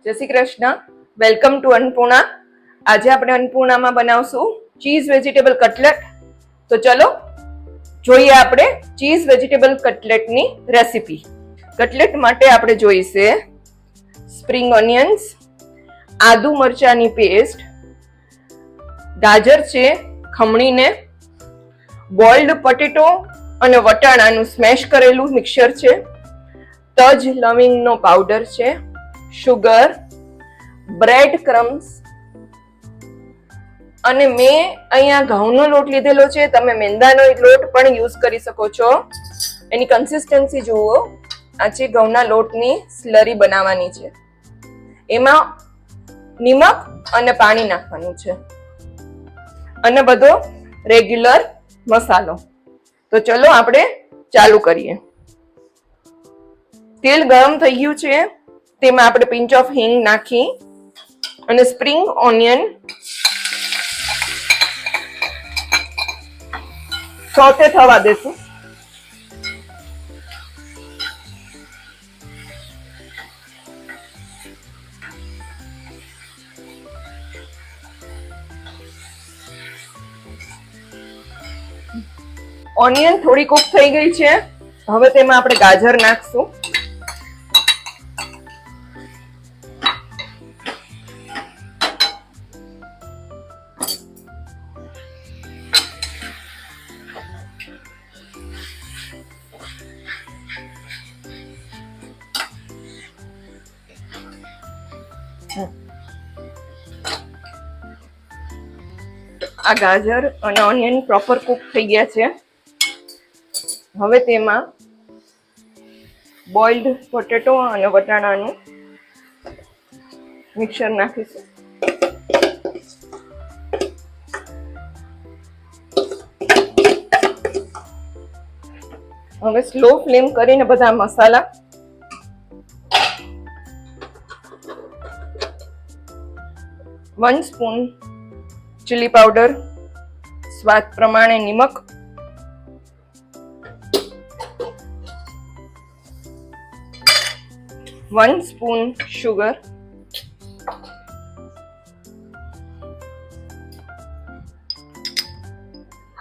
જય Shri Krishna. Welcome to Annapurna. આજે આપણે અન્નપૂર્ણામાં બનાવશું ચીઝ વેજીટેબલ કટલેટ. તો ચલો જોઈએ આપણે ચીઝ વેજીટેબલ કટલેટની રેસીપી. કટલેટ માટે આપણે જોઈશે સ્પ્રિંગ ઓનિયન્સ, આદુ મરચાની પેસ્ટ, ગાજર છે ખમણીને, બોઇલ્ડ પોટેટો અને વટાણાનું સ્મેશ કરેલું મિક્સર છે, તજ લવિંગનો પાવડર છે, શુગર, બ્રેડ ક્રમ્સ, અને મેં અહીંયા ઘઉંનો લોટ લીધેલો છે. તમે મેંદાનો લોટ પણ યુઝ કરી શકો છો. એની કન્સિસ્ટન્સી જુઓ. આ છે ઘઉંના લોટની સ્લરી બનાવવાની છે. એમાં નિમક અને પાણી નાખવાનું છે અને બધો રેગ્યુલર મસાલો. તો ચલો આપણે ચાલુ કરીએ. તેલ ગરમ થઈ ગયું છે. તેમાં આપણે પિંચ ઓફ હિંગ નાખી અને સ્પ્રિંગ ઓનિયન સોતે થવા દેશું. ઓનિયન થોડી કુક થઈ ગઈ છે. હવે તેમાં આપણે ગાજર નાખશું. આ ગાજર અને ઓનિયન પ્રોપર કુક થઈ ગયા છે. હવે તેમાં બોઇલ્ડ પોટેટો અને વટાણાનું મિક્સર નાખીશું. હવે સ્લો ફ્લેમ કરીને બધા મસાલા વન સ્પૂન ચીલી પાવડર, સ્વાદ પ્રમાણે નિમક, one spoon sugar,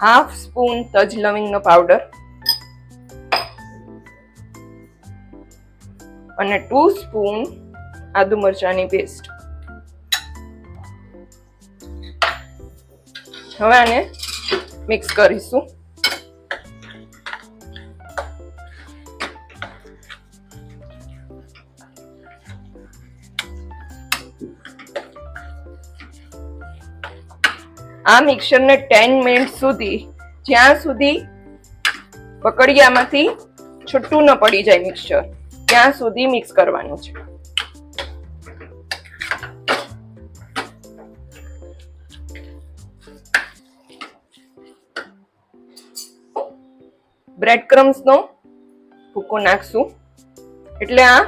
half spoon તજ લવિંગનો પાવડર અને 2 સ્પૂન આદુ મરચાની પેસ્ટ. હવે આને મિક્સ કરીશું. આ મિક્સરને 10 મિનિટ સુધી, જ્યાં સુધી પકડિયામાંથી છૂટું ન પડી જાય મિક્સર, ત્યાં સુધી મિક્સ કરવાનું છે. બ્રેડ ક્રમ્સનો ભૂકો નાખશું એટલે આ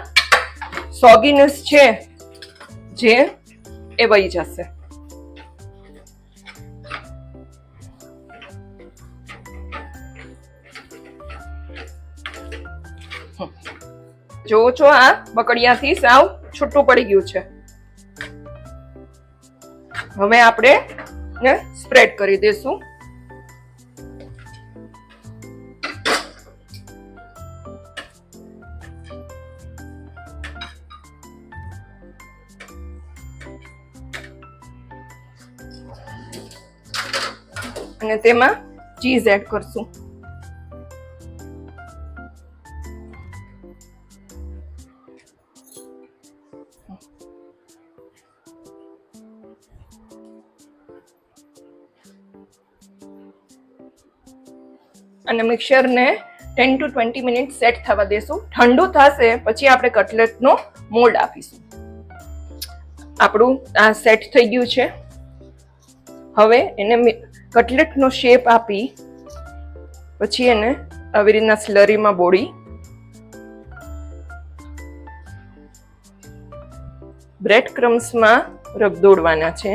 સોગીનેસ છે જે એ વહી જશે. જોવો છો, આ બકડિયાથી સાવ છૂટું પડી ગયું છે. હવે આપણે સ્પ્રેડ કરી દઈશું. અને તેમાં ચીઝ એડ કરશું. અને મિક્સરને 10 to 20 મિનિટ સેટ થવા દેશું. ઠંડુ થશે પછી આપણે કટલેટનો મોલ્ડ આપીશું. આપણું આ સેટ થઈ ગયું છે. હવે એને કટલેટનો શેપ આપી પછી એને આવી રીતના સ્લરીમાં બોળી બ્રેડ ક્રમ્સમાં રગદોડવાના છે.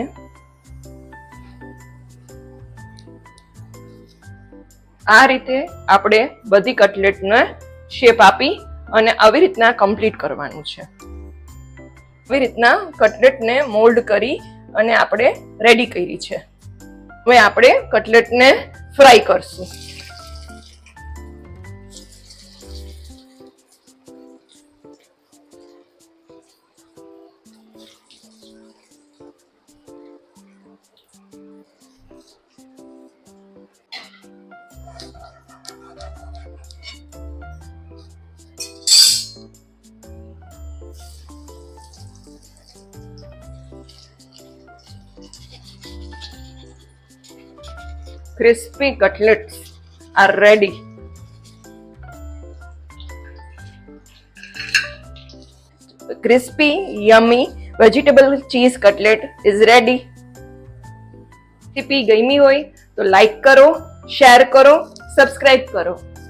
આ રીતે આપણે બધી કટલેટને શેપ આપી અને આવી રીતના કમ્પ્લીટ કરવાનું છે. આવી રીતના કટલેટને મોલ્ડ કરી અને આપણે રેડી કરી છે. હવે આપણે કટલેટને ફ્રાય કરશું. Crispy cutlets are ready. Crispy, yummy vegetable cheese cutlet is ready. Recipe ગમી હોય તો લાઈક કરો, શેર કરો, સબસ્ક્રાઇબ કરો.